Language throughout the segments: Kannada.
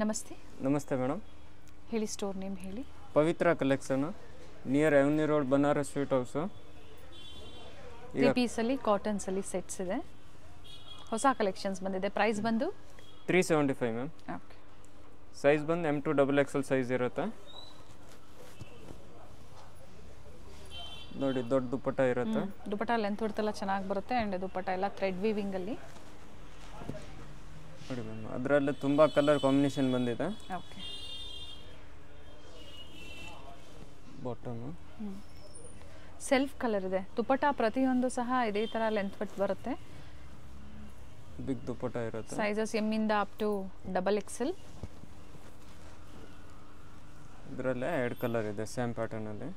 ನಮಸ್ತೆ. ನಮಸ್ತೆ ಮೇಡಮ್. ಹೇಳಿ, ಸ್ಟೋರ್ ನೇಮ್ ಹೇಳಿ. Pavitra collection, near avenue road, Banaras sweet house. Three ಪೀಸಲ್ಲಿ ಕಾಟನ್ಸಲ್ಲಿ ಸೆಟ್ಸ್ ಇದೆ, ಹೊಸ ಕಲೆಕ್ಷನ್ಸ್ ಬಂದಿದೆ. ಪ್ರೈಸ್ ಬಂದು 375 ಮ್ಯಾಮ್. ಓಕೆ. ಸೈಜ್ ಬಂದು M2 XXL ಸೈಜ್ ಇರುತ್ತೆ ನೋಡಿ. ದೊಡ್ಡ ದುಪ್ಪಟ್ಟ ಇರುತ್ತೆ. ದುಪ್ಪಟ್ಟ ಲೆಂತ್ ಬಿಡ್ತೆಲ್ಲ ಚೆನ್ನಾಗಿ ಬರುತ್ತೆ. ಆ್ಯಂಡ್ ದುಪ್ಪಟ್ಟ ಎಲ್ಲ ಥ್ರೆಡ್ ವೀವಿಂಗಲ್ಲಿ ನೋಡಿ ಮ್ಯಾಮ್. ಅದರಲ್ಲಿ ತುಂಬ ಕಲರ್ ಕಾಂಬಿನೇಷನ್ ಬಂದಿದೆ. ಓಕೆ. ಬಾಟಮು ಸೆಲ್ಫ್ ಕಲರ್ ಇದೆ. ದುಪ್ಪಟ್ಟ ಪ್ರತಿಯೊಂದು ಸಹ ಇದೇ ಥರ ಲೆಂತ್ ಬಿಟ್ಟು ಬರುತ್ತೆ. ಬಿಗ್ ದುಪ್ಪಟ್ಟ ಇರುತ್ತೆ. ಸೈಜಸ್ M ಇಂದ ಅಪ್ ಟು XXL. ಇದರಲ್ಲೇ 2 ಕಲರ್ ಇದೆ ಸೇಮ್ ಪ್ಯಾಟರ್ನಲ್ಲಿ.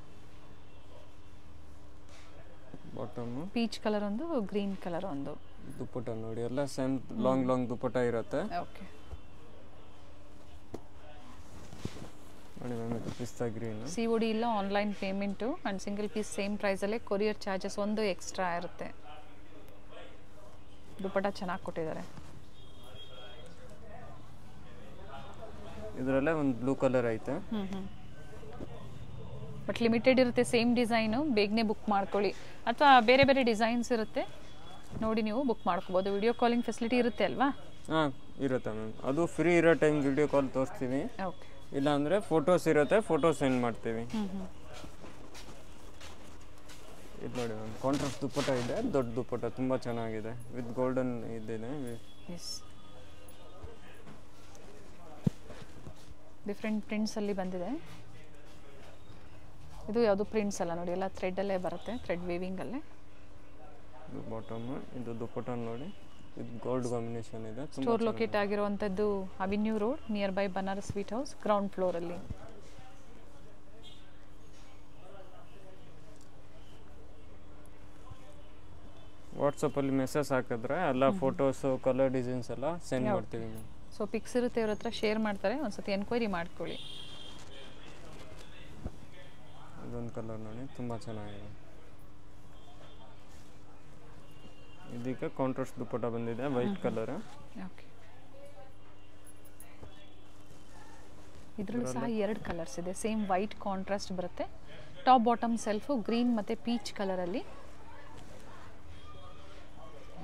ಬಾಟಮು ಪೀಚ್ ಕಲರ್ ಒಂದು, ಗ್ರೀನ್ ಕಲರ್ ಒಂದು. ದುಪ್ಪಟ್ಟ ನೋಡಿ, ಎಲ್ಲ ಸೇಮ್ ಲಾಂಗ್ ದುಪ್ಪಟ್ಟ ಇರುತ್ತೆ. ಓಕೆ. ನೋಡಿ ಮ್ಯಾಮ್, ಇದು ಪಿಸ್ತಾ ಗ್ರೀನ್. COD ಇಲ್ಲ, online payment. And single piece same ಪ್ರೈಸಲ್ಲೇ. ಕೊರಿಯರ್ ಚಾರ್ಜಸ್ ಒಂದು ಎಕ್ಸ್ಟ್ರಾ ಇರುತ್ತೆ. ದುಪ್ಪಟ್ಟ ಚೆನ್ನಾಗಿ ಕೊಟ್ಟಿದ್ದಾರೆ. ಇದರಲ್ಲೇ ಒಂದು ಬ್ಲೂ ಕಲರ್ ಐತೆ. ಬಟ್ ಲಿಮಿಟೆಡ್ ಇರುತ್ತೆ. ಸೇಮ್ ಡಿಸೈನು, ಬೇಗನೆ ಬುಕ್ ಮಾಡ್ಕೊಳ್ಳಿ. ಅಥವಾ ಬೇರೆ ಬೇರೆ ಡಿಸೈನ್ಸ್ ಇರುತ್ತೆ, ನೋಡಿ ನೀವು ಬುಕ್ ಮಾಡ್ಕೋಬೋದು. ವಿಡಿಯೋ ಕಾಲಿಂಗ್ ಫೆಸಿಲಿಟಿ ಇರುತ್ತೆ ಅಲ್ವಾ? ಹಾಂ, ಇರುತ್ತೆ ಮ್ಯಾಮ್. ಅದು ಫ್ರೀ ಇರೋ ಟೈಮ್ ವಿಡಿಯೋ ಕಾಲ್ ತೋರಿಸ್ತೀವಿ. ಓಕೆ. ಇಲ್ಲಾಂದರೆ ಫೋಟೋಸ್ ಇರುತ್ತೆ, ಫೋಟೋ ಸೆಂಡ್ ಮಾಡ್ತೀವಿ. ಇದು ನೋಡಿ ಮ್ಯಾಮ್, ಕಾಂಟ್ರಾಸ್ಟ್ ದುಪ್ಪಟ್ಟ ಇದೆ. ದೊಡ್ಡ ದುಪ್ಪಟ್ಟ ತುಂಬ ಚೆನ್ನಾಗಿದೆ, ವಿತ್ ಗೋಲ್ಡನ್ ಇದಿದೆ. ಎಸ್, ಡಿಫ್ರೆಂಟ್ ಪ್ರಿಂಟ್ಸಲ್ಲಿ ಬಂದಿದೆ. ಇದು ಯಾವುದು ಪ್ರಿಂಟ್ಸ್ ಅಲ್ಲ ನೋಡಿ, ಎಲ್ಲ ಥ್ರೆಡ್ಡಲ್ಲೇ ಬರುತ್ತೆ, ಥ್ರೆಡ್ ವೀವಿಂಗಲ್ಲೇ. ಇದು ಬಾಟಮ್, ಇದು ದುಪ್ಪಟ್ಟ ನೋಡಿ, ಇದು ಗೋಲ್ಡ್ ಕಾಂಬಿನೇಷನ್ ಇದೆ. ಸ್ಟೋರ್ ಲೊಕೇಟ್ ಆಗಿರುವಂಥದ್ದು avenue road, near by Banaras sweet house, ground ಫ್ಲೋರಲ್ಲಿ. ವಾಟ್ಸಪ್ಪಲ್ಲಿ ಮೆಸೇಜ್ ಹಾಕಿದ್ರೆ ಎಲ್ಲ ಫೋಟೋಸು, ಕಲರ್ ಡಿಸೈನ್ಸ್ ಎಲ್ಲ ಸೆಂಡ್ ಮಾಡ್ತೀವಿ. ಸೊ ಪಿಕ್ಸ್ ಇರುತ್ತೆ, ಇವ್ರ ಹತ್ರ ಶೇರ್ ಮಾಡ್ತಾರೆ. ಒಂದ್ಸತಿ ಎನ್ಕ್ವೈರಿ ಮಾಡ್ಕೊಳ್ಳಿ. ಇದೊಂದು ಕಲರ್ ನೋಡಿ, ತುಂಬ ಚೆನ್ನಾಗಿದೆ. ಇದಕ್ಕೆ ಕಾಂಟ್ರಾಸ್ಟ್ ದುಪ್ಪಟ್ಟ ಬಂದಿದೆ, ವೈಟ್ ಕಲರ್. ಓಕೆ. ಇದರಲ್ಲೂ ಸಹ 2 ಕಲರ್ಸ್ ಇದೆ. ಸೇಮ್ ವೈಟ್ ಕಾಂಟ್ರಾಸ್ಟ್ ಬರುತ್ತೆ. ಟಾಪ್ ಬಾಟಮ್ ಸೆಲ್ಫು ಗ್ರೀನ್ ಮತ್ತು ಪೀಚ್ ಕಲರಲ್ಲಿ.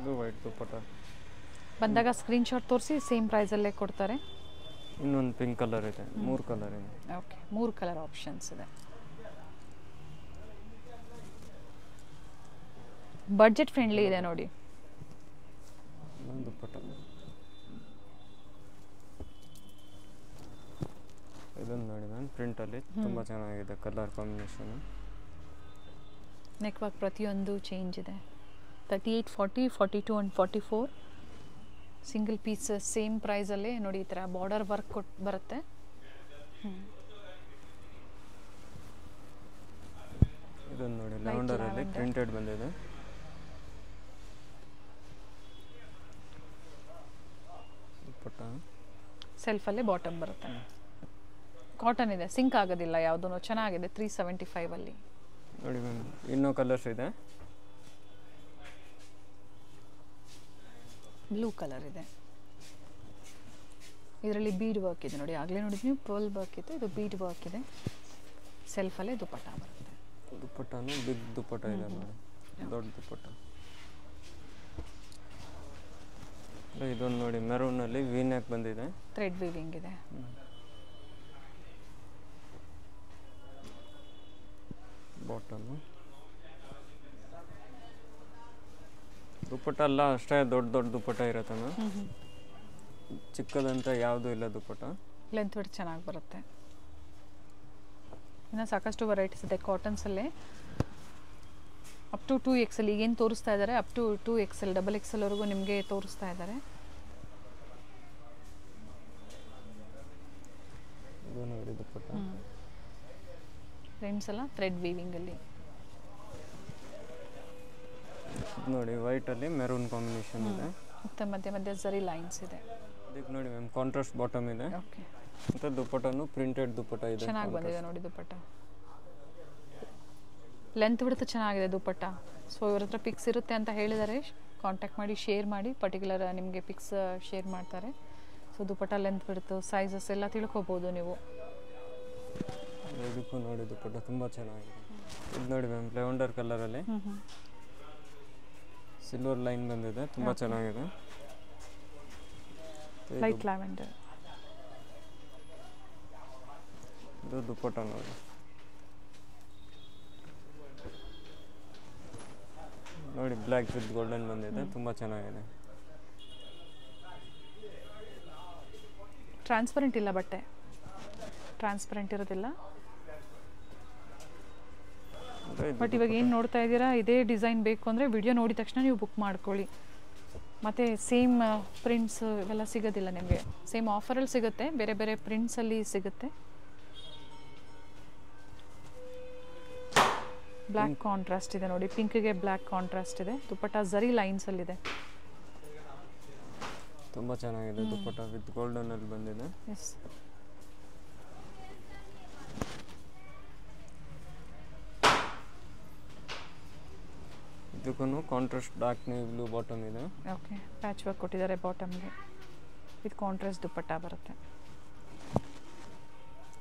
ಇದು ವೈಟ್ ದುಪ್ಪಟ್ಟ. ಬಂದಾಗ ಸ್ಕ್ರೀನ್ಶಾಟ್ ತೋರಿಸಿ, ಸೇಮ್ ಪ್ರೈಸಲ್ಲೇ ಕೊಡ್ತಾರೆ. ಇನ್ನೊಂದು ಪಿಂಕ್ ಕಲರ್ ಇದೆ. 3 ಕಲರ್ ಇದೆ. ಓಕೆ, 3 ಕಲರ್ ಆಪ್ಷನ್ಸ್ ಇದೆ. ಬಡ್ಜೆಟ್ ಫ್ರೆಂಡ್ಲಿ ಇದೆ ನೋಡಿ. ದುಪ್ಪಟ್ಟ ಇದೊಂದು ನೋಡಿ ಮ್ಯಾಮ್, ಪ್ರಿಂಟಲ್ಲಿ ತುಂಬ ಚೆನ್ನಾಗಿದೆ ಕಲರ್ ಕಾಂಬಿನೇಷನ್. ನೆಕ್ ವರ್ಕ್ ಪ್ರತಿಯೊಂದು ಚೇಂಜ್ ಇದೆ. 38, 40, 42 ಆ್ಯಂಡ್ 44 ಸಿಂಗಲ್ ಪೀಸ್ ಸೇಮ್ ಪ್ರೈಸಲ್ಲೇ ನೋಡಿ. ಈ ಥರ ಬಾರ್ಡರ್ ವರ್ಕ್ ಕೊಟ್ಟು ಬರುತ್ತೆ. ಇದೊಂದು ನೋಡಿ, ಲ್ಯಾವೆಂಡರಲ್ಲಿ ಪ್ರಿಂಟೆಡ್ ಬಂದಿದೆ. ದುಪ್ಪಟ್ಟ ಸೆಲ್ಫಲ್ಲೇ ಬಾಟಮ್ ಬರುತ್ತೆ. ಕಾಟನ್ ಇದೆ, ಸಿಂಕ್ ಆಗೋದಿಲ್ಲ ಯಾವುದೂ. ಚೆನ್ನಾಗಿದೆ. 375 ಅಲ್ಲಿ ನೋಡಿ ಮ್ಯಾಮ್. ಇನ್ನೂ ಕಲರ್ಸ್ ಇದೆ. ಬ್ಲೂ ಕಲರ್ ಇದೆ. ಇದರಲ್ಲಿ ಬೀಡ್ ವರ್ಕ್ ಇದೆ ನೋಡಿ. ಆಗಲೇ ನೋಡಿದ್ವಿ ನೀವು, ಪರ್ಲ್ ವರ್ಕ್ ಇದೆ. ಇದು ಬೀಡ್ ವರ್ಕ್ ಇದೆ. ಸೆಲ್ಫಲ್ಲೇ ದುಪ್ಪಟ್ಟ ಬರುತ್ತೆ. ದುಪ್ಪಟ್ಟನು ಬಿಗ್ ದುಪ್ಪಟ್ಟ ಇದೆ ನೋಡಿ, ದೊಡ್ಡ ದುಪ್ಪಟ್ಟ. ಇದೊಂದು ನೋಡಿ, ಮೆರೂನಲ್ಲಿ ವೀನ್ಯಾಕ್ ಬಂದಿದೆ, ಥ್ರೆಡ್ ವೀವಿಂಗ್ ಇದೆ. ಬಾಟಲು ದುಪ್ಪಟ್ಟ ಎಲ್ಲ ಅಷ್ಟೇ ದೊಡ್ಡ ದುಪ್ಪಟ್ಟ ಇರುತ್ತೆ ಮ್ಯಾಮ್. ಚಿಕ್ಕದಂತ ಯಾವುದೂ ಇಲ್ಲ ದುಪ್ಪಟ್ಟ. ಲೆಂತ್ ಬಿಟ್ಟು ಚೆನ್ನಾಗಿ ಬರುತ್ತೆ. ಇನ್ನು ಸಾಕಷ್ಟು ವೆರೈಟೀಸ್ ಇದೆ ಕಾಟನ್ಸಲ್ಲೇ. ಅಪ್ ಟು 2XL ಈಗೇನು ತೋರಿಸ್ತಾ ಇದ್ದಾರೆ, ಅಪ್ ಟು 2XL, XXLವರೆಗೂ ನಿಮಗೆ ತೋರಿಸ್ತಾ ಇದ್ದಾರೆ. ಇದು ನೋಡಿ ದುಪ್ಪಟ್ಟ. ಫ್ರೆಂಡ್ಸ್ ಎಲ್ಲ ಥ್ರೆಡ್ ವೀವಿಂಗಲ್ಲಿ ನೋಡಿ. ವೈಟಲ್ಲಿ ಮೆರೂನ್ ಕಾಂಬಿನೇಷನ್ ಇದೆ. ಮತ್ತು ಮಧ್ಯ ಝರಿ ಲೈನ್ಸ್ ಇದೆ. ಇದಕ್ಕೆ ನೋಡಿ ಮ್ಯಾಮ್, ಕಾಂಟ್ರಾಸ್ಟ್ ಬಾಟಮ್ ಇದೆ. ಓಕೆ. ಮತ್ತು ದುಪ್ಪಟ್ಟನು ಪ್ರಿಂಟೆಡ್ ದುಪ್ಪಟ್ಟ ಇದೆ. ಚೆನ್ನಾಗಿ ಬಂದಿದೆ ನೋಡಿ ದುಪ್ಪಟ್ಟ. ಲೆಂತ್ ಬಿಡುತ್ತೆ, ಚೆನ್ನಾಗಿದೆ ದುಪ್ಪಟ್ಟ. ಸೊ ಇವ್ರ ಹತ್ರ ಪಿಕ್ಸ್ ಇರುತ್ತೆ ಅಂತ ಹೇಳಿದ್ದಾರೆ. ಕಾಂಟ್ಯಾಕ್ಟ್ ಮಾಡಿ, ಶೇರ್ ಮಾಡಿ. ಪರ್ಟಿಕ್ಯುಲರ್ ನಿಮಗೆ ಪಿಕ್ಸ್ ಶೇರ್ ಮಾಡ್ತಾರೆ. ಸೊ ದುಪಟ್ಟ ಲೆಂತ್ ಬಿಡ್ತು ಸೈಜಸ್ ಎಲ್ಲ ತಿಳ್ಕೊಬೋದು ನೀವು. ಇದಕ್ಕೂ ನೋಡಿ ದುಪಟ್ಟ ತುಂಬ ಚೆನ್ನಾಗಿದೆ. ಇದು ನೋಡಿ ಮ್ಯಾಮ್ ಲೆವೆಂಡರ್ ಕಲರಲ್ಲಿ ಸಿಲ್ವರ್ ಲೈನ್ ಬಂದಿದೆ, ತುಂಬ ಚೆನ್ನಾಗಿದೆ. Light lavender. ಇದು ದುಪಟ್ಟ ನೋಡಿ. ನೋಡಿ ಬ್ಲ್ಯಾಕ್ ವಿತ್ ಗೋಲ್ಡನ್ ಬಂದಿದೆ, ತುಂಬ ಚೆನ್ನಾಗಿದೆ. ಟ್ರಾನ್ಸ್ಪರೆಂಟ್ ಇಲ್ಲ, ಬಟ್ಟೆ ಟ್ರಾನ್ಸ್ಪರೆಂಟ್ ಇರೋದಿಲ್ಲ. ಬಟ್ ಇವಾಗ ಏನು ನೋಡ್ತಾ ಇದ್ದೀರಾ, ಇದೇ ಡಿಸೈನ್ ಬೇಕು ಅಂದರೆ ವಿಡಿಯೋ ನೋಡಿದ ತಕ್ಷಣ ನೀವು ಬುಕ್ ಮಾಡ್ಕೊಳ್ಳಿ. ಮತ್ತು ಸೇಮ್ ಪ್ರಿಂಟ್ಸ್ ಇವೆಲ್ಲ ಸಿಗೋದಿಲ್ಲ ನಿಮಗೆ. ಸೇಮ್ ಆಫರಲ್ಲಿ ಸಿಗುತ್ತೆ, ಬೇರೆ ಬೇರೆ ಪ್ರಿಂಟ್ಸಲ್ಲಿ ಸಿಗುತ್ತೆ. ಬ್ಲ್ಯಾಕ್ ಕಾಂಟ್ರಾಸ್ಟ್ ಇದೆ ನೋಡಿ, ಪಿಂಕ್ಗೆ ಬ್ಲ್ಯಾಕ್ ಕಾಂಟ್ರಾಸ್ಟ್ ಇದೆ. ದುಪಟ್ಟ ಝರಿ ಲೈನ್ಸಲ್ಲಿದೆ, ತುಂಬ ಚೆನ್ನಾಗಿದೆ. ದುಪಟ್ಟ ವಿತ್ ಗೋಲ್ಡನಲ್ಲಿ ಬಂದಿದೆ. ಎಸ್. ಇದಕ್ಕೂ contrast dark navy blue bottom ಇದೆ. ಓಕೆ, ಪ್ಯಾಚ್ ವರ್ಕ್ ಕೊಟ್ಟಿದ್ದಾರೆ ಬಾಟಮ್ಗೆ. ವಿತ್ ಕಾಂಟ್ರಾಸ್ಟ್ ದುಪಟ್ಟ ಬರುತ್ತೆ.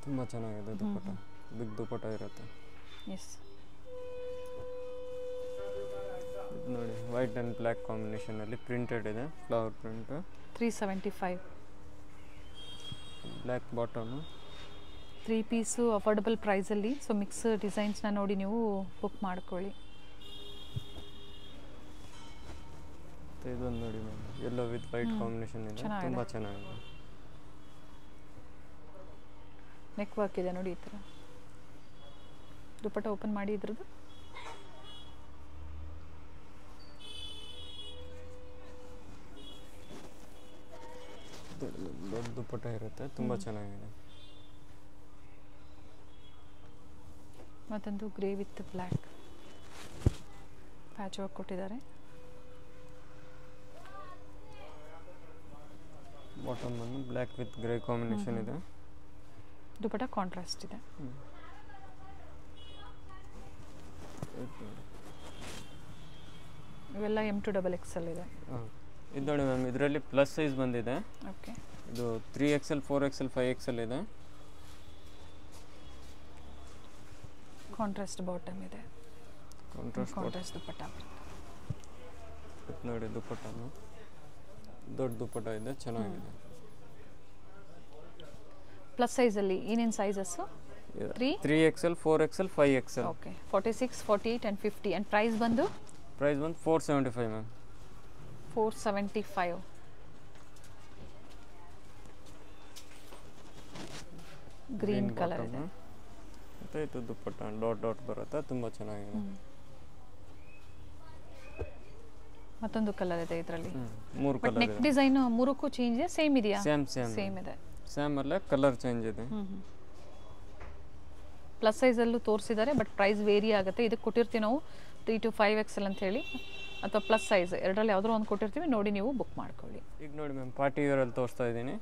ತುಂಬ ಚೆನ್ನಾಗಿದೆ ದುಪಟ್ಟ, ಬಿಗ್ ದುಪಟ್ಟ ಇರುತ್ತೆ. ಎಸ್. ಇದು ನೋಡಿ ವೈಟ್ ಆ್ಯಂಡ್ ಬ್ಲ್ಯಾಕ್ ಕಾಂಬಿನೇಷನಲ್ಲಿ ಪ್ರಿಂಟೆಡ್ ಇದೆ, flower print. 375. Black bottom. 3 piece affordable ಪ್ರೈಸಲ್ಲಿ. ಸೊ ಮಿಕ್ಸ್ ಡಿಸೈನ್ಸ್ನ ನೋಡಿ ನೀವು ಬುಕ್ ಮಾಡ್ಕೊಳ್ಳಿ. ಇದೊಂದು ನೋಡಿ ma'am, yellow with white combination ಇದೆ, ತುಂಬ ಚೆನ್ನಾಗಿದೆ. ನೆಕ್ ವರ್ಕ್ ಇದೆ ನೋಡಿ ಈ ಥರ. ದುಪಟ್ಟ ಓಪನ್ ಮಾಡಿ ಇದ್ರದ್ದು. ದೊಡ್ಡ ದುಪಟ್ಟ ಇರುತ್ತೆ, ತುಂಬ ಚೆನ್ನಾಗಿದೆ. ಮತ್ತೊಂದು grey with black patch work ಕೊಟ್ಟಿದ್ದಾರೆ. ಬಾಟಮ್ ಬಂದು ಬ್ಲ್ಯಾಕ್ ವಿತ್ ಗ್ರೇ ಕಾಂಬಿನೇಷನ್ ಇದೆ. ದುಪಟ್ಟ ಕಾಂಟ್ರಾಸ್ಟ್ ಇದೆ. ಇವೆಲ್ಲ M2XXL ಇದೆ. ಇದು ನೋಡಿ ಮ್ಯಾಮ್, ಇದರಲ್ಲಿ ಪ್ಲಸ್ ಸೈಜ್ ಬಂದಿದೆ. ಓಕೆ, ಇದು 3XL 4XL 5XL ಇದೆ. ಕಾಂಟ್ರಾಸ್ಟ್ ಬಾಟಮ್ ಇದೆ, ಕಾಂಟ್ರಾಸ್ಟ್ ದುಪಟ್ಟ. ನೋಡಿ ದುಪಟ್ಟನು ದೊಡ್ಡ ದುಪಟ್ಟ ಇದೆ, ಚೆನ್ನಾಗಿದೆ. ಪ್ಲಸ್ ಸೈಜಲ್ಲಿ ಏನೇನು sizes? 3XL 4XL 5XL. Okay, 46, 48 and 50. And price ಬಂದು 475 ಮ್ಯಾಮ್. 475. ಗ್ರೀನ್ ಕಲರ್ ಇದೆ. ಮತ್ತು ಇದು ದುಪಟ್ಟ ಡಾಟ್ ಬರುತ್ತೆ, ತುಂಬ ಚೆನ್ನಾಗಿದೆ. ಮತ್ತೊಂದು ಕಲರ್ ಇದೆ ಇದರಲ್ಲಿ. 3 ಕಲರ್ ನೆಕ್ ಡಿಸೈನ್ ಮೂರಕ್ಕೂ ಚೇಂಜ್ ಇದೆ, ಸೇಮ್ ಇದೆಯಾ? ಸೇಮ್ ಇದೆ. ಸೇಮ್ ಅಲ್ಲೇ ಕಲರ್ ಚೇಂಜ್ ಇದೆ. ಪ್ಲಸ್ ಸೈಜಲ್ಲೂ ತೋರಿಸಿದ್ದಾರೆ, ಬಟ್ ಪ್ರೈಸ್ ವೇರಿ ಆಗುತ್ತೆ. ಇದಕ್ಕೆ ಕೊಟ್ಟಿರ್ತೀವಿ ನಾವು 3 to 5XL ಅಂತ ಹೇಳಿ, ಅಥವಾ ಪ್ಲಸ್ ಸೈಜ್ ಎರಡರಲ್ಲಿ ಯಾವುದೋ ಒಂದು ಕೊಟ್ಟಿರ್ತೀವಿ, ನೋಡಿ ನೀವು ಬುಕ್ ಮಾಡ್ಕೊಳ್ಳಿ. ಈಗ ನೋಡಿ ಮ್ಯಾಮ್, ಪಾರ್ಟಿ ವೇರಲ್ಲಿ ತೋರಿಸ್ತಾ ಇದ್ದೀನಿ.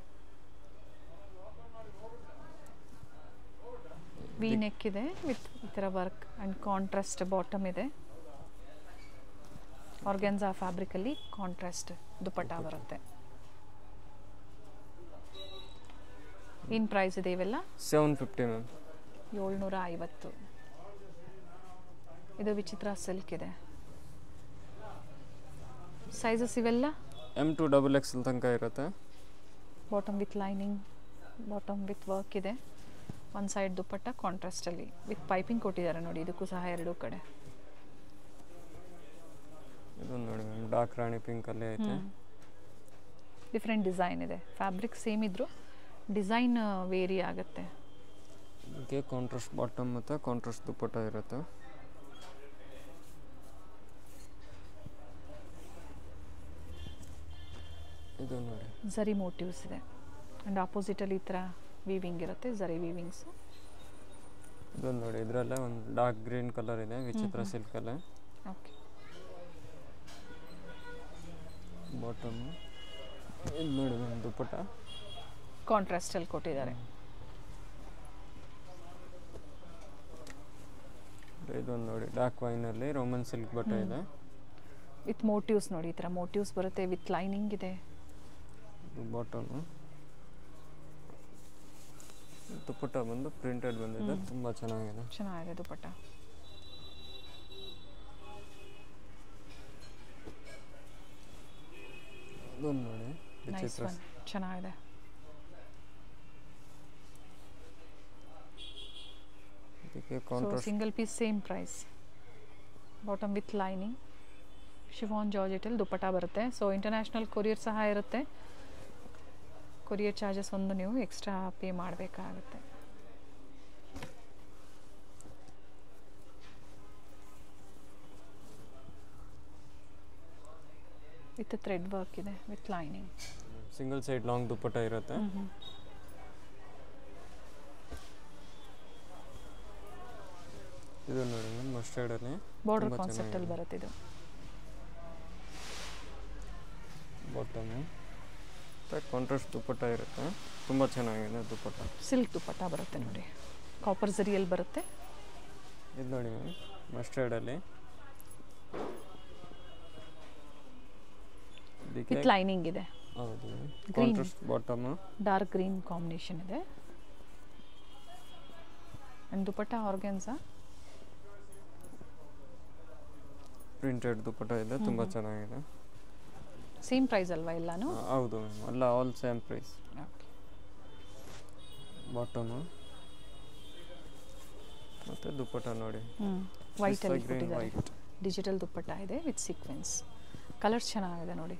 ವಿ ನೆಕ್ ಇದೆ ವಿತ್ ಈ ಥರ ವರ್ಕ್ ಆ್ಯಂಡ್ ಕಾಂಟ್ರಾಸ್ಟ್ ಬಾಟಮ್ ಇದೆ. ಆರ್ಗ್ಯಾನ್ಸಾ ಫ್ಯಾಬ್ರಿಕಲ್ಲಿ ಕಾಂಟ್ರಾಸ್ಟ್ ದುಪಟ್ಟ ಬರುತ್ತೆ. ಏನು ಪ್ರೈಸ್ ಇದೆ ಇವೆಲ್ಲ? 750 ಮ್ಯಾಮ್. 750. ಇದು ವಿಚಿತ್ರ ಸಿಲ್ಕ್ ಇದೆ. ಸೈಜಸ್ ಇವೆಲ್ಲ M2XXL ತನಕ ಇರುತ್ತೆ. Bottom with lining, bottom with work ಇದೆ. ಒಂದು ಸೈಡ್ ದುಪಟ್ಟ ಕಾಂಟ್ರಾಸ್ಟಲ್ಲಿ ವಿತ್ ಪೈಪಿಂಗ್ ಕೊಟ್ಟಿದ್ದಾರೆ ನೋಡಿ, ಇದಕ್ಕೂ ಸಹ ಎರಡೂ ಕಡೆ. ಇದೊಂದು ನೋಡಿ ಮ್ಯಾಮ್, ಡಾರ್ಕ್ ರಾಣಿ ಪಿಂಕಲ್ಲೇ ಐತೆ. ಡಿಫ್ರೆಂಟ್ ಡಿಸೈನ್ ಇದೆ. ಫ್ಯಾಬ್ರಿಕ್ ಸೇಮ್ ಇದ್ದರೂ ಡಿಸೈನ್ ವೇರಿ ಆಗುತ್ತೆ. ಇದಕ್ಕೆ ಕಾಂಟ್ರಾಸ್ಟ್ ಬಾಟಮ್ ಮತ್ತು ಕಾಂಟ್ರಾಸ್ಟ್ ದುಪಟ್ಟ ಇರುತ್ತೆ. ಇದು ನೋಡಿ ಝರಿ ಮೋಟಿವ್ಸ್ ಇದೆ. ಆ್ಯಂಡ್ ಆಪೋಸಿಟಲ್ಲಿ ಈ ಥರ ವೀವಿಂಗ್ ಇರುತ್ತೆ, ಝರಿ ವೀವಿಂಗ್ಸ್. ಇದೊಂದು ನೋಡಿ, ಇದರಲ್ಲೇ ಒಂದು ಡಾರ್ಕ್ ಗ್ರೀನ್ ಕಲರ್ ಇದೆ, ವಿಚಿತ್ರ ಸಿಲ್ಕಲ್ಲೇ. ಓಕೆ, ಬಾಟಮ್ ಇದು ನೋಡಿ ಮ್ಯಾಮ್, ದುಪಟ್ಟ ಕಾಂಟ್ರಾಸ್ಟಲ್ಲಿ ಕೊಟ್ಟಿದ್ದಾರೆ. ಇದೊಂದು ನೋಡಿ, ಡಾರ್ಕ್ ವೈನಲ್ಲಿ ರೋಮನ್ ಸಿಲ್ಕ್ ಬಟ್ಟೆ ಇದೆ. ವಿತ್ ಮೋಟಿವ್ಸ್ ನೋಡಿ, ಈ ಥರ ಮೋಟಿವ್ಸ್ ಬರುತ್ತೆ, ವಿತ್ ಲೈನಿಂಗ್ ಇದೆ. ಬಾಟಮ್ ದುಪ್ಪಟ್ಟ ಬಂದು ಪ್ರಿಂಟೆಡ್ ಬಂದಿದೆ, ತುಂಬ ಚೆನ್ನಾಗಿದೆ. ಚೆನ್ನಾಗಿದೆ ದುಪ್ಪಟ್ಟ. ಇದೊಂದು ನೋಡಿ ವಿಚಿತ್ರ, ಚೆನ್ನಾಗಿದೆ. Single piece same price. Bottom with lining, chiffon ಜಾರ್ಜೆಟಲ್ಲಿ ದುಪ್ಪಟ್ಟ ಬರುತ್ತೆ. ಸೊ ಇಂಟರ್ನ್ಯಾಷನಲ್ ಕೊರಿಯರ್ ಸಹ ಇರುತ್ತೆ. ಕೊರಿಯರ್ ಚಾರ್ಜಸ್ ಒಂದು ನೀವು ಎಕ್ಸ್ಟ್ರಾ ಪೇ ಮಾಡಬೇಕಾಗುತ್ತೆ. ವಿತ್ ಥ್ರೆಡ್ ವರ್ಕ್ ಇದೆ, with lining. Single side long dupatta ಇರುತ್ತೆ. ಇದು ನೋಡಿ ಮಸ್ಟರ್ಡ್ ಅಲ್ಲಿ ಬಾರ್ಡರ್ ಕಾನ್ಸೆಪ್ಟ್ ಅಲ್ಲಿ ಬರುತ್ತೆ. ಇದು ಬಾಟಮ್ ಕಾಂಟ್ರಾಸ್ಟ್ ದುಪ್ಪಟ್ಟ ಇರುತ್ತೆ, ತುಂಬ ಚೆನ್ನಾಗಿದೆ ದುಪ್ಪಟ್ಟ. ಸಿಲ್ಕ್ ದುಪ್ಪಟ್ಟ ಬರುತ್ತೆ ನೋಡಿ, ಕಾಪರ್ ಜರಿಯಲ್ಲಿ ಬರುತ್ತೆ. ಇದು ನೋಡಿ ಮ್ಯಾಮ್ ಮಸ್ಟರ್ಡ್ ಅಲ್ಲಿ ವಿತ್ ಲೈನಿಂಗ್ ಇದೆ. ಹೌದು, contrast bottom, dark green combination ಇದೆ. ಅಂಡ್ ದುಪ್ಪಟ್ಟ ಆರ್ಗನ್ಸಾ ಪ್ರಿಂಟೆಡ್ ದುಪ್ಪಟ್ಟ ಇದೆ, ತುಂಬ ಚೆನ್ನಾಗಿದೆ. ಸೇಮ್ ಪ್ರೈಸ್ ಅಲ್ವಾ ಎಲ್ಲಾನು? ಹೌದು ಮ್ಯಾಮ್, ಎಲ್ಲ ಆಲ್ ಸೇಮ್ ಪ್ರೈಸ್. ಬಾಟಮ್ ಮತ್ತು ದುಪ್ಪಟ್ಟ ನೋಡಿ ವೈಟ್ ಅಲ್ಲಿ ಕೊಟ್ಟಿದ್ದಾರೆ. ಡಿಜಿಟಲ್ ದುಪ್ಪಟ್ಟ ಇದೆ ವಿತ್ ಸೀಕ್ವೆನ್ಸ್. ಕಲರ್ಸ್ ಚೆನ್ನಾಗಿದೆ ನೋಡಿ.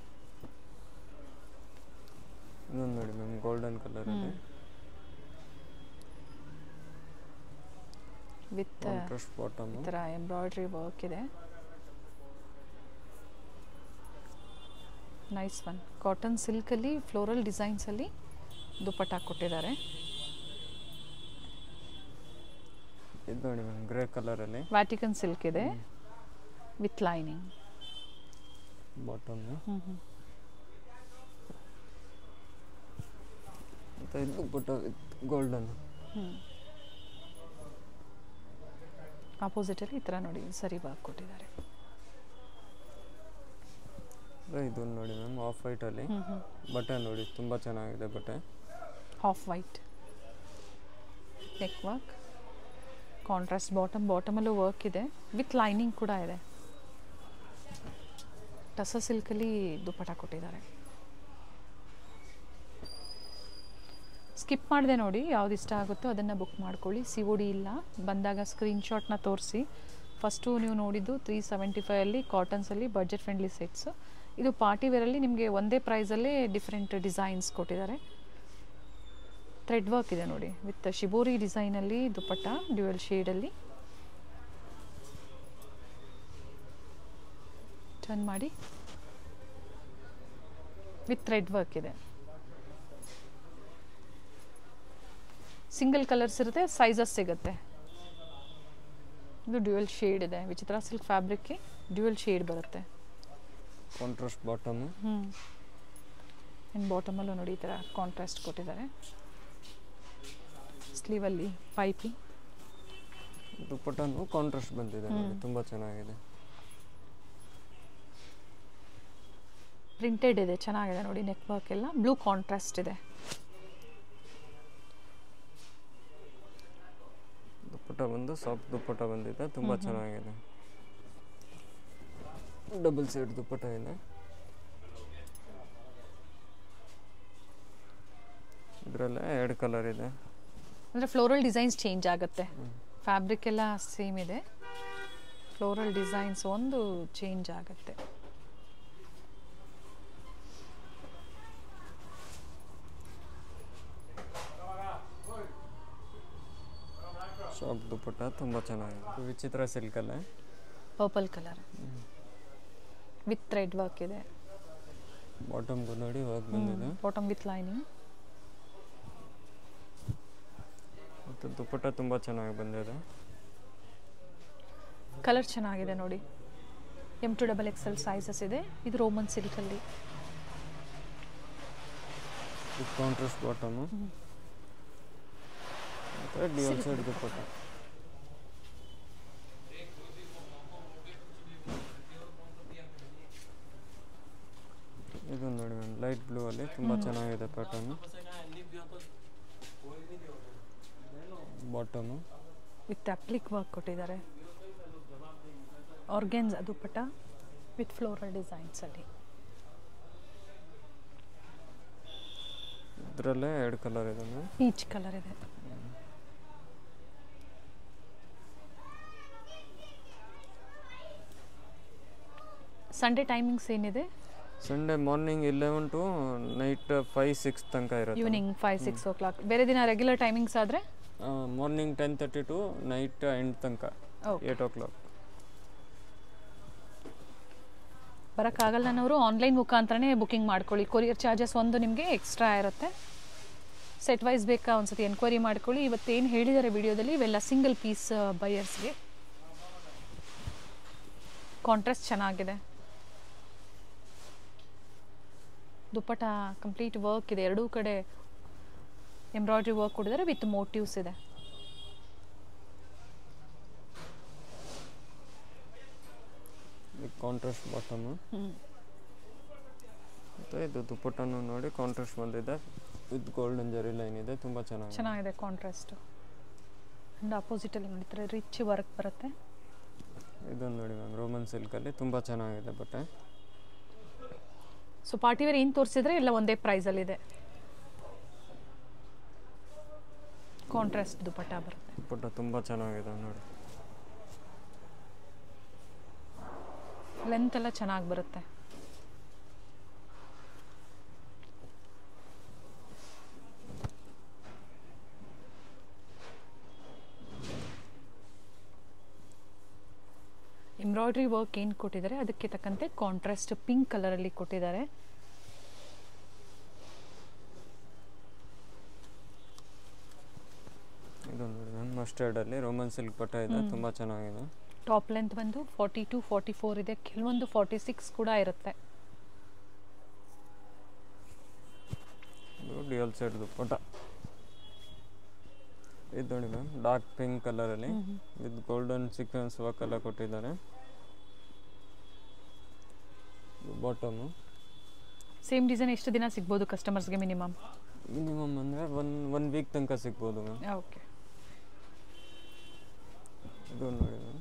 ಇದೊಂದು ನೋಡಿ ಮ್ಯಾಮ್ ಗೋಲ್ಡನ್ ಕಲರ್ ಇದೆ ವಿತ್ ಕಾಂಟ್ರಾಸ್ಟ್ ಬಾಟಮ್. ಈ ಥರ ಎಂಬ್ರಾಯ್ಡ್ರಿ ವರ್ಕ್ ಇದೆ. Nice one. ಕಾಟನ್ ಸಿಲ್ಕಲ್ಲಿ ಫ್ಲೋರಲ್ ಡಿಸೈನ್ಸಲ್ಲಿ ದುಪ್ಪಟ್ಟ ಕೊಟ್ಟಿದ್ದಾರೆ. ಇದು ನೋಡಿ ಮ್ಯಾಮ್ ಗ್ರೇ ಕಲರಲ್ಲಿ ವ್ಯಾಟಿಕನ್ ಸಿಲ್ಕ್ ಇದೆ ವಿತ್ ಲೈನಿಂಗ್. ಬಾಟಮ್ ಮತ್ತು ಇದು ದುಪ್ಪಟ್ಟ ವಿತ್ ಗೋಲ್ಡನ್. ಆಪೋಸಿಟಲ್ಲಿ ಈ ಥರ ನೋಡಿ ಸರಿ ವರ್ಕ್ ಕೊಟ್ಟಿದ್ದಾರೆ. ಇದೊಂದು ನೋಡಿ ಮ್ಯಾಮ್ ಆಫ್ ವೈಟಲ್ಲಿ ಬಟ್ಟೆ ನೋಡಿ ತುಂಬ ಚೆನ್ನಾಗಿದೆ ಬಟ್ಟೆ. Off white neck work, contrast ಬಾಟಮಲ್ಲೂ ವರ್ಕ್ ಇದೆ ವಿತ್ ಲೈನಿಂಗ್ ಕೂಡ ಇದೆ. ಟಸ ಸಿಲ್ಕಲ್ಲಿ ದುಪ್ಪಟ್ಟ ಕೊಟ್ಟಿದ್ದಾರೆ. ಸ್ಕಿಪ್ ಮಾಡಿದೆ ನೋಡಿ, ಯಾವ್ದು ಇಷ್ಟ ಆಗುತ್ತೋ ಅದನ್ನು ಬುಕ್ ಮಾಡ್ಕೊಳ್ಳಿ. COD ಇಲ್ಲ, ಬಂದಾಗ ಸ್ಕ್ರೀನ್ಶಾಟ್ನ ತೋರಿಸಿ. ಫಸ್ಟು ನೀವು ನೋಡಿದ್ದು 375 ಕಾಟನ್ಸಲ್ಲಿ ಬಡ್ಜೆಟ್ ಫ್ರೆಂಡ್ಲಿ ಸೆಟ್ಸ್. ಇದು ಪಾರ್ಟಿ ವೇರಲ್ಲಿ ನಿಮಗೆ ಒಂದೇ ಪ್ರೈಸಲ್ಲೇ ಡಿಫ್ರೆಂಟ್ ಡಿಸೈನ್ಸ್ ಕೊಟ್ಟಿದ್ದಾರೆ. ಥ್ರೆಡ್ ವರ್ಕ್ ಇದೆ ನೋಡಿ ವಿತ್ ಶಿಬೋರಿ ಡಿಸೈನಲ್ಲಿ ದುಪ್ಪಟ್ಟ ಡ್ಯುಯಲ್ ಶೇಡಲ್ಲಿ. ಟರ್ನ್ ಮಾಡಿ, ವಿತ್ ಥ್ರೆಡ್ ವರ್ಕ್ ಇದೆ. ಸಿಂಗಲ್ ಕಲರ್ಸ್ ಇರುತ್ತೆ, ಸೈಜಸ್ ಸಿಗುತ್ತೆ. ಇದು ಡ್ಯುಯಲ್ ಶೇಡ್ ಇದೆ, ವಿಚಿತ್ರ ಸಿಲ್ಕ್ ಫ್ಯಾಬ್ರಿಕ್ಗೆ ಡ್ಯುಯಲ್ ಶೇಡ್ ಬರುತ್ತೆ. Contrast bottom. ಆ್ಯಂಡ್ ಬಾಟಮಲ್ಲೂ ನೋಡಿ ಈ ಥರ ಕಾಂಟ್ರಾಸ್ಟ್ ಕೊಟ್ಟಿದ್ದಾರೆ. ಸ್ಲೀವಲ್ಲಿ ಪೈಪಿ. ದುಪ್ಪಟ್ಟನು ಕಾಂಟ್ರಾಸ್ಟ್ ಬಂದಿದೆ ನೋಡಿ, ತುಂಬ ಚೆನ್ನಾಗಿದೆ. ಪ್ರಿಂಟೆಡ್ ಇದೆ, ಚೆನ್ನಾಗಿದೆ ನೋಡಿ. ನೆಕ್ ವರ್ಕ್ ಎಲ್ಲ ಬ್ಲೂ ಕಾಂಟ್ರಾಸ್ಟ್ ಇದೆ. ದುಪ್ಪಟ್ಟ ಬಂದು ಸಾಫ್ಟ್ ದುಪ್ಪಟ್ಟ ಬಂದಿದೆ, ತುಂಬ ಚೆನ್ನಾಗಿದೆ. ಡಬಲ್ ಸೈಡ್ ದುಪ್ಪಟ್ಟ ಇದೆ. ಇದರಲ್ಲೇ 2 ಕಲರ್ ಇದೆ. ಅಂದರೆ ಫ್ಲೋರಲ್ ಡಿಸೈನ್ಸ್ ಚೇಂಜ್ ಆಗುತ್ತೆ. ಫ್ಯಾಬ್ರಿಕ್ ಎಲ್ಲ ಸೇಮ್ ಇದೆ, ಫ್ಲೋರಲ್ ಡಿಸೈನ್ಸ್ ಒಂದು ಚೇಂಜ್ ಆಗುತ್ತೆ. ಸಾಫ್ಟ್ ದುಪ್ಪಟ್ಟ ತುಂಬ ಚೆನ್ನಾಗಿದೆ. ವಿಚಿತ್ರ ಸಿಲ್ಕಲ್ಲೇ purple colour with thread work ಇದೆ. ಬಾಟಮ್ಗೂ ನೋಡಿ ವರ್ಕ್ ಬಂದಿದೆ. Bottom with lining. ಮತ್ತು ದುಪ್ಪಟ್ಟ ತುಂಬ ಚೆನ್ನಾಗಿ ಬಂದಿದೆ. ಕಲರ್ ಚೆನ್ನಾಗಿದೆ ನೋಡಿ. M to XXL ಸೈಜಸ್ ಇದೆ. ಇದು ರೋಮನ್ ಸಿಲ್ಕಲ್ಲಿ. ಕಾಂಟ್ರಾಸ್ಟ್ ಬಾಟಮು ಮತ್ತು ಡ್ಯುಯಲ್ ಸೈಡ್ ದುಪ್ಪಟ್ಟ. ಇದು ನೋಡಿ ಮ್ಯಾಮ್ ಲೈಟ್ ಬ್ಲೂ ಅಲ್ಲಿ ತುಂಬ ಚೆನ್ನಾಗಿದೆ pattern. Bottom with applique work ಕೊಟ್ಟಿದ್ದಾರೆ. ಆರ್ಗೆನ್ಸ್ ದುಪ್ಪಟ್ಟ ವಿತ್ ಫ್ಲೋರಲ್ ಡಿಸೈನ್ಸಲ್ಲಿ. ಇದರಲ್ಲೇ 2 ಕಲರ್ ಇದೆ. ಪೀಚ್ ಕಲರ್ ಇದೆ. ಸಂಡೇ ಟೈಮಿಂಗ್ಸ್ ಏನಿದೆ? ಸಂಡೇ ಮಾರ್ನಿಂಗ್ 11 to ನೈಟ್ 5-6 ತನಕ ಇರುತ್ತೆ. Evening 5-6 o'clock. ಬೇರೆ ದಿನ ರೆಗ್ಯುಲರ್ ಟೈಮಿಂಗ್ಸ್ ಆದರೆ ಮಾರ್ನಿಂಗ್ 10:30 to ನೈಟ್ 8 ತನಕ 8 o'clock. ಬರೋಕ್ಕಾಗಲ್ಲ ಅನ್ನೋರು ಆನ್ಲೈನ್ ಮುಖಾಂತರನೇ ಬುಕ್ಕಿಂಗ್ ಮಾಡ್ಕೊಳ್ಳಿ. ಕೊರಿಯರ್ ಚಾರ್ಜಸ್ ಒಂದು ನಿಮಗೆ ಎಕ್ಸ್ಟ್ರಾ ಇರುತ್ತೆ. ಸೆಟ್ ವೈಸ್ ಬೇಕಾ ಒಂದ್ಸತಿ ಎನ್ಕ್ವೈರಿ ಮಾಡ್ಕೊಳ್ಳಿ. ಇವತ್ತೇನು ಹೇಳಿದ್ದಾರೆ ವಿಡಿಯೋದಲ್ಲಿ ಇವೆಲ್ಲ ಸಿಂಗಲ್ ಪೀಸ್ ಬಯರ್ಸ್ಗೆ. ಕಾಂಟ್ರಾಸ್ಟ್ ಚೆನ್ನಾಗಿದೆ. ದುಪ್ಪಟ್ಟ ಕಂಪ್ಲೀಟ್ ವರ್ಕ್ ಇದೆ. ಎರಡೂ ಕಡೆ ಎಂಬ್ರಾಯ್ಡ್ರಿ ವರ್ಕ್ ಕೊಟ್ಟಿದ್ದಾರೆ ವಿತ್ ಮೋಟಿವ್ಸ್ ಇದೆ. Contrast bottom. ಮತ್ತು ಇದು ದುಪ್ಪಟ್ಟನ್ನು ನೋಡಿ ಕಾಂಟ್ರಾಸ್ಟ್ ಬಂದಿದೆ ವಿತ್ ಗೋಲ್ಡನ್ ಜರಿ ಲೈನ್ ಇದೆ. ತುಂಬ ಚೆನ್ನಾಗಿದೆ ಕಾಂಟ್ರಾಸ್ಟ್. ಅಂಡ್ ಅಪೋಸಿಟಲ್ಲಿ ನೋಡಿದ್ರೆ ರಿಚ್ ವರ್ಕ್ ಬರುತ್ತೆ. ಇದೊಂದು ನೋಡಿ ಮ್ಯಾಮ್, ರೋಮನ್ ಸಿಲ್ಕಲ್ಲಿ ತುಂಬ ಚೆನ್ನಾಗಿದೆ ಬಟ್ಟೆ. ಸೊ ಪಾರ್ಟಿವೇರ್ ಏನು ತೋರಿಸಿದ್ರೆ ಎಲ್ಲ ಒಂದೇ ಪ್ರೈಸಲ್ಲಿದೆ. ಕಾಂಟ್ರಾಸ್ಟ್ ದುಪ್ಪಟ್ಟ ಬರುತ್ತೆ. ದುಪ್ಪಟ್ಟ ತುಂಬ ಚೆನ್ನಾಗಿದೆ ನೋಡಿ. ಲೆಂತ್ ಎಲ್ಲ ಚೆನ್ನಾಗಿ ಬರುತ್ತೆ. ಎಂಬ್ರಾಯ್ಡ್ರಿ ವರ್ಕ್ ಏನು ಕೊಟ್ಟಿದ್ದಾರೆ ಅದಕ್ಕೆ ತಕ್ಕಂತೆ ಕಾಂಟ್ರಾಸ್ಟ್ ಪಿಂಕ್ ಕಲರಲ್ಲಿ ಕೊಟ್ಟಿದ್ದಾರೆ. ಇದೊಂದು ನೋಡಿ ಮಸ್ಟರ್ಡಲ್ಲಿ ರೋಮನ್ ಸಿಲ್ಕ್ ಬಟ್ಟೆ ಇದೆ. ತುಂಬ ಚೆನ್ನಾಗಿದೆ. ಟಾಪ್ ಲೆಂತ್ ಬಂದು 42-44 ಇದೆ. ಕೆಲವೊಂದು 46 ಕೂಡ ಇರುತ್ತೆ. ಡ್ಯುಯಲ್ ಸೈಡ್ ದುಪ್ಪಟ್ಟ ಇದು ನೋಡಿ ಮ್ಯಾಮ್, ಡಾರ್ಕ್ ಪಿಂಕ್ ಕಲರಲ್ಲಿ ವಿತ್ ಗೋಲ್ಡನ್ ಸೀಕ್ವೆನ್ಸ್ ವರ್ಕ್ ಎಲ್ಲ ಕೊಟ್ಟಿದ್ದಾರೆ. ಬಾಟಮು ಸೇಮ್ ಡಿಸೈನ್ ಎಷ್ಟು ದಿನ ಸಿಗ್ಬೋದು ಕಸ್ಟಮರ್ಸ್ಗೆ? ಮಿನಿಮಮ್ ಅಂದರೆ ಒನ್ ವೀಕ್ ತನಕ ಸಿಗ್ಬೋದು ಮ್ಯಾಮ್. ಓಕೆ. ಇದು ನೋಡಿ ಮ್ಯಾಮ್,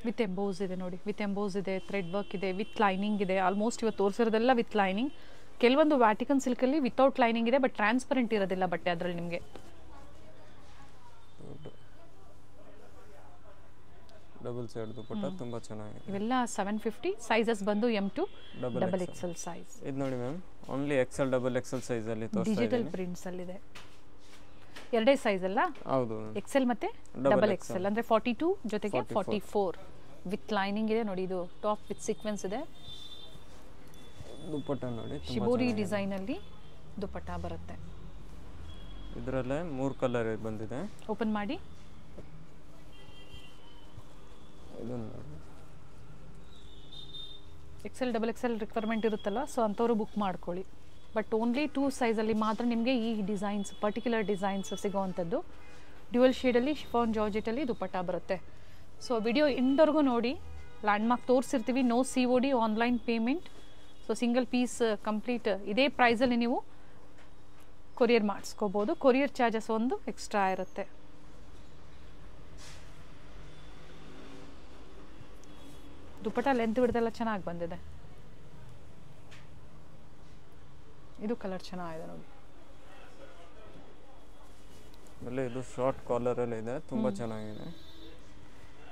ವಿತ್ ಎಂಬೋಸ್ ಇದೆ ನೋಡಿ. ವಿತ್ ಎಂಬೋಸ್ ಇದೆ, ಥ್ರೆಡ್ ವರ್ಕ್ ಇದೆ, ವಿತ್ ಲೈನಿಂಗ್ ಇದೆ. ಆಲ್ಮೋಸ್ಟ್ ಇವತ್ತು ತೋರಿಸಿರೋದೆಲ್ಲ ವಿತ್ ಲೈನಿಂಗ್. ಕೆಲವೊಂದು ವ್ಯಾಟಿಕನ್ ಸಿಲ್ಕಲ್ಲಿ ವಿತೌಟ್ ಲೈನಿಂಗ್ ಇದೆ, ಬಟ್ ಟ್ರಾನ್ಸ್ಪರೆಂಟ್ ಇರೋದಿಲ್ಲ ಬಟ್ಟೆ ಅದರಲ್ಲಿ ನಿಮಗೆ. ಡಬಲ್ ಸೈಡ್ ದುಪ್ಪಟ್ಟ ತುಂಬ ಚೆನ್ನಾಗಿದೆ. ಇವೆಲ್ಲ 750. ಸೈಜಸ್ ಬಂದು M to XXL ಸೈಜ್. ಇದು ನೋಡಿ ಮ್ಯಾಮ್, ಓನ್ಲಿ XL XXL ಸೈಜಲ್ಲಿ ತೋರಿಸ್ತಾ ಇದ್ದೀನಿ. ಡಿಜಿಟಲ್ ಪ್ರಿಂಟ್ಸ್ ಅಲ್ಲಿ ಇದೆ. ಎರಡೇ ಸೈಜ್ ಅಲ್ಲ? ಹೌದು. XL ಮತ್ತೆ XXL ಅಂದ್ರೆ 42 ಜೊತೆಗೆ 44 ವಿತ್ ಲೈನಿಂಗ್ ಇದೆ ನೋಡಿ. ಇದು ಟಾಪ್ ವಿತ್ ಸೀಕ್ವೆನ್ಸ್ ಇದೆ. ದುಪ್ಪಟ್ಟ ನೋಡಿ, ಶಿಬೋರಿ ಡಿಸೈನ್ ಅಲ್ಲಿ ದುಪ್ಪಟ್ಟ ಬರುತ್ತೆ. ಇದರಲ್ಲೇ 3 ಕಲರ್ ಬಂದಿದೆ. ಓಪನ್ ಮಾಡಿ. ಇದು ನೋಡಿ, XL XXL ರಿಕ್ವೈರ್ಮೆಂಟ್ ಇರುತ್ತಲ್ಲ, ಸೊ ಅಂಥವ್ರು ಬುಕ್ ಮಾಡ್ಕೊಳ್ಳಿ. ಬಟ್ ಓನ್ಲಿ 2 ಸೈಜಲ್ಲಿ ಮಾತ್ರ ನಿಮಗೆ ಈ ಡಿಸೈನ್ಸ್, ಪರ್ಟಿಕ್ಯುಲರ್ ಡಿಸೈನ್ಸ್ ಸಿಗೋವಂಥದ್ದು. ಡ್ಯುಯಲ್ ಶೇಡಲ್ಲಿ ಶಿಫಾನ್ ಜಾರ್ಜೆಟಲ್ಲಿ ದುಪ್ಪಟ್ಟ ಬರುತ್ತೆ. ಸೊ ವಿಡಿಯೋ ಎಂಡ್ವರೆಗೂ ನೋಡಿ. ಲ್ಯಾಂಡ್ಮಾರ್ಕ್ ತೋರಿಸಿರ್ತೀವಿ. No COD, online payment. So single piece complete ಇದೇ ಪ್ರೈಸಲ್ಲಿ ನೀವು ಕೊರಿಯರ್ ಮಾಡಿಸ್ಕೋಬೋದು. ಕೊರಿಯರ್ ಚಾರ್ಜಸ್ ಒಂದು ಎಕ್ಸ್ಟ್ರಾ ಇರುತ್ತೆ. ದುಪ್ಪಟ್ಟ ಲೆಂತ್ ಬಿಡ್ದೆಲ್ಲ ಚೆನ್ನಾಗಿ ಬಂದಿದೆ. ಇದು ಕಲರ್ ಚೆನ್ನಾಗಿದೆ ನೋಡಿ. ಆಮೇಲೆ ಇದು ಶಾರ್ಟ್ ಕಾಲರ್ ಅಲ್ಲಿ ಇದೆ, ತುಂಬಾ ಚೆನ್ನಾಗಿದೆ.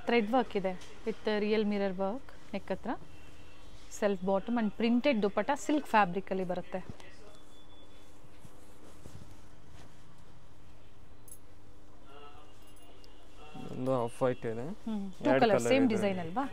ಥ್ರೆಡ್ ವರ್ಕ್ ಇದೆ with real mirror work. Neck ಹತ್ರ self bottom and printed dupatta silk fabric ಅಲ್ಲಿ ಬರುತ್ತೆ. ಒಂದು ಆಫ್ ವೈಟ್ ಇದೆ. 2 ಕಲರ್ ಸೇಮ್ ಡಿಸೈನ್ ಅಲ್ವಾ?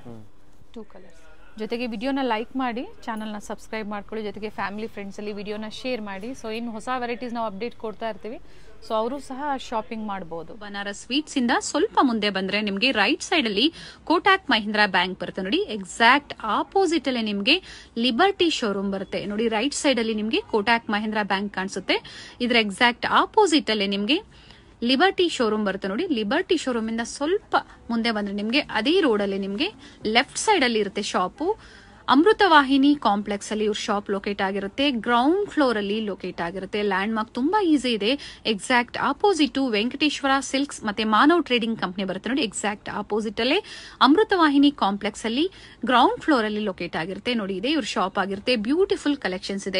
2 ಕಲರ್ಸ್. ಜೊತೆಗೆ ವಿಡಿಯೋನ ಲೈಕ್ ಮಾಡಿ, ಚಾನಲ್ನ ಸಬ್ಸ್ಕ್ರೈಬ್ ಮಾಡ್ಕೊಳ್ಳಿ. ಜೊತೆಗೆ ಫ್ಯಾಮಿಲಿ ಫ್ರೆಂಡ್ಸಲ್ಲಿ ವಿಡಿಯೋನ ಶೇರ್ ಮಾಡಿ. ಸೊ ಇನ್ನು ಹೊಸ ವೆರೈಟೀಸ್ ನಾವು ಅಪ್ಡೇಟ್ ಕೊಡ್ತಾ ಇರ್ತೀವಿ. ಸೊ ಅವರು ಸಹ ಶಾಪಿಂಗ್ ಮಾಡ್ಬೋದು. ಬನಾರಸ್ ಸ್ವೀಟ್ಸ್ ಇಂದ ಸ್ವಲ್ಪ ಮುಂದೆ ಬಂದ್ರೆ ನಿಮಗೆ ರೈಟ್ ಸೈಡ್ ಅಲ್ಲಿ ಕೋಟಾಕ್ ಮಹೀಂದ್ರಾ ಬ್ಯಾಂಕ್ ಬರುತ್ತೆ ನೋಡಿ. ಎಕ್ಸಾಕ್ಟ್ ಆಪೋಸಿಟ್ ಅಲ್ಲಿ ನಿಮಗೆ ಲಿಬರ್ಟಿ ಶೋರೂಮ್ ಬರುತ್ತೆ ನೋಡಿ. ರೈಟ್ ಸೈಡ್ ಅಲ್ಲಿ ನಿಮಗೆ ಕೋಟಾಕ್ ಮಹೀಂದ್ರಾ ಬ್ಯಾಂಕ್ ಕಾಣಿಸುತ್ತೆ. ಇದ್ರ ಎಕ್ಸಾಕ್ಟ್ ಆಪೋಸಿಟ್ ಅಲ್ಲಿ ನಿಮಗೆ ಲಿಬರ್ಟಿ ಶೋರೂಮ್ ಬರುತ್ತೆ ನೋಡಿ. ಲಿಬರ್ಟಿ ಶೋರೂಮ್ ಇಂದ ಸ್ವಲ್ಪ ಮುಂದೆ ಬಂದ್ರೆ ನಿಮಗೆ ಅದೇ ರೋಡ್ ಅಲ್ಲಿ ನಿಮಗೆ ಲೆಫ್ಟ್ ಸೈಡ್ ಅಲ್ಲಿ ಇರುತ್ತೆ ಶಾಪು. ಅಮೃತವಾಹಿನಿ ಕಾಂಪ್ಲೆಕ್ಸ್ ಅಲ್ಲಿ ಇವ್ರ ಶಾಪ್ ಲೊಕೇಟ್ ಆಗಿರುತ್ತೆ. ಗ್ರೌಂಡ್ ಫ್ಲೋರ್ ಅಲ್ಲಿ ಲೊಕೇಟ್ ಆಗಿರುತ್ತೆ. ಲ್ಯಾಂಡ್ ಮಾರ್ಕ್ ತುಂಬಾ ಈಸಿ ಇದೆ. ಎಕ್ಸಾಕ್ಟ್ ಆಪೋಸಿಟ್ ವೆಂಕಟೇಶ್ವರ ಸಿಲ್ಕ್ಸ್ ಮತ್ತೆ ಮಾನವ್ ಟ್ರೇಡಿಂಗ್ ಕಂಪನಿ ಬರುತ್ತೆ ನೋಡಿ. ಎಕ್ಸಾಕ್ಟ್ ಆಪೋಸಿಟ್ ಅಲ್ಲೇ ಅಮೃತವಾಹಿನಿ ಕಾಂಪ್ಲೆಕ್ಸ್ ಅಲ್ಲಿ ಗ್ರೌಂಡ್ ಫ್ಲೋರ್ ಅಲ್ಲಿ ಲೊಕೇಟ್ ಆಗಿರುತ್ತೆ ನೋಡಿ. ಇದೆ ಇವ್ರ ಶಾಪ್ ಆಗಿರುತ್ತೆ. ಬ್ಯೂಟಿಫುಲ್ ಕಲೆಕ್ಷನ್ಸ್ ಇದೆ.